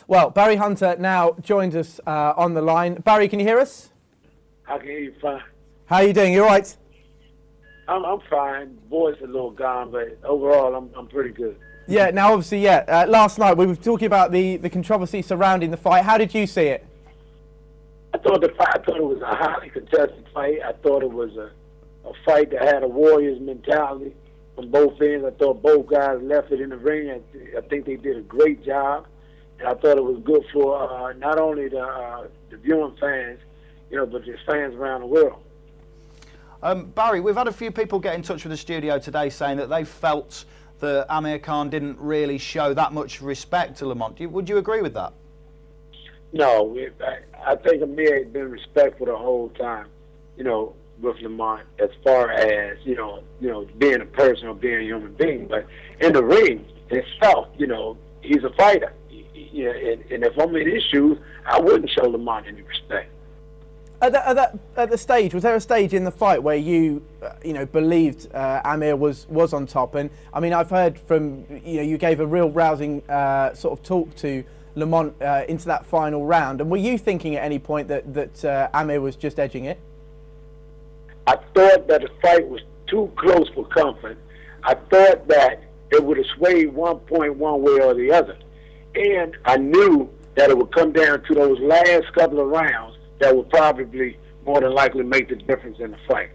Well, Barry Hunter now joins us on the line. Barry, can you hear us? I can hear you fine. How are you doing? You all right? I'm fine. Voice a little gone, but overall, I'm pretty good. Yeah. Now, obviously, last night we were talking about the controversy surrounding the fight. How did you see it? I thought it was a highly contested fight. I thought it was a fight that had a warrior's mentality from both ends. I thought both guys left it in the ring. I think they did a great job, and I thought it was good for not only the viewing fans, but just fans around the world. Barry, we've had a few people get in touch with the studio today saying that they felt that Amir Khan didn't really show that much respect to Lamont. Would you agree with that? No, I think Amir has been respectful the whole time, with Lamont, as far as, being a person or being a human being. But in the ring itself, he's a fighter. And if I'm in his shoes, I wouldn't show Lamont any respect. At the stage, was there a stage in the fight where you, believed Amir was on top? And I mean, I've heard from, you gave a real rousing sort of talk to Lamont into that final round. And were you thinking at any point that Amir was just edging it? I thought that the fight was too close for comfort. I thought that it would have swayed one point one way or the other. And I knew that it would come down to those last couple of rounds that would probably more than likely make the difference in the fight.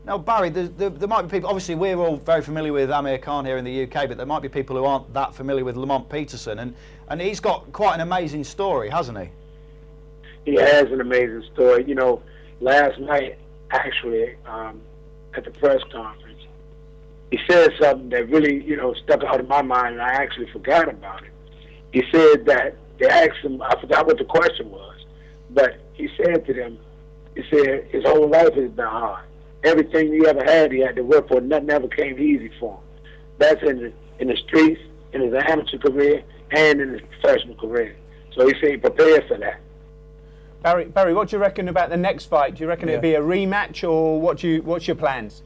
Now, Barry, there might be people, obviously we're all very familiar with Amir Khan here in the UK, but there might be people who aren't that familiar with Lamont Peterson, and he's got quite an amazing story, hasn't he? He has an amazing story. Last night, actually, at the press conference, he said something that really, stuck out in my mind, and I actually forgot about it. He said that they asked him, I forgot what the question was, but he said to them, he said his whole life has been hard. Everything he ever had, he had to work for. Nothing ever came easy for him. That's in the streets, in his amateur career, and in his professional career. So he said he prepared for that. Barry, what do you reckon about the next fight? Do you reckon it'll be a rematch, or what's your plans?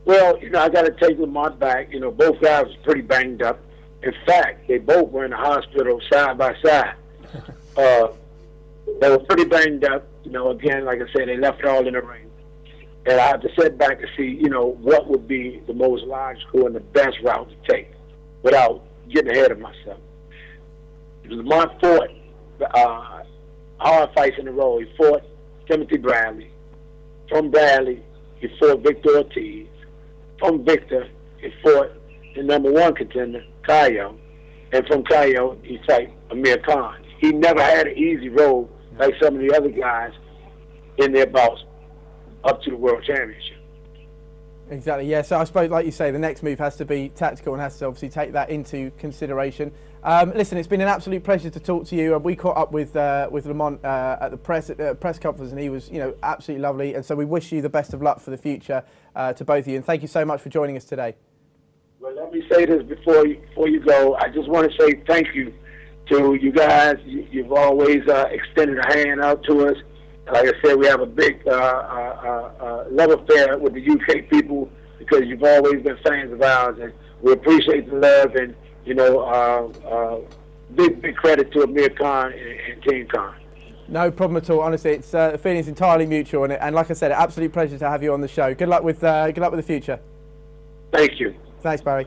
Well, I got to take Lamont back. Both guys was pretty banged up. In fact, they both were in the hospital side by side. They were pretty banged up. Again, like I said, they left it all in the ring. And I have to sit back and see, what would be the most logical and the best route to take without getting ahead of myself. Lamont fought hard fights in a row. He fought Timothy Bradley. From Bradley, he fought Victor Ortiz. From Victor, he fought the #1 contender, Caio. And from Caio, he fought Amir Khan. He never had an easy road like some of the other guys in their bouts up to the World Championship. Exactly, yeah. So I suppose, like you say, the next move has to be tactical and has to obviously take that into consideration. Listen, it's been an absolute pleasure to talk to you. We caught up with Lamont at the press conference, and he was, absolutely lovely. And so we wish you the best of luck for the future to both of you. And thank you so much for joining us today. Well, let me say this before you go. I just want to say thank you to you guys. You've always extended a hand out to us. Like I said, we have a big love affair with the UK people because you've always been fans of ours, and we appreciate the love. And big credit to Amir Khan and Team Khan. No problem at all. Honestly, it's the feeling is entirely mutual, and like I said, an absolute pleasure to have you on the show. Good luck with the future. Thank you. Thanks, Barry.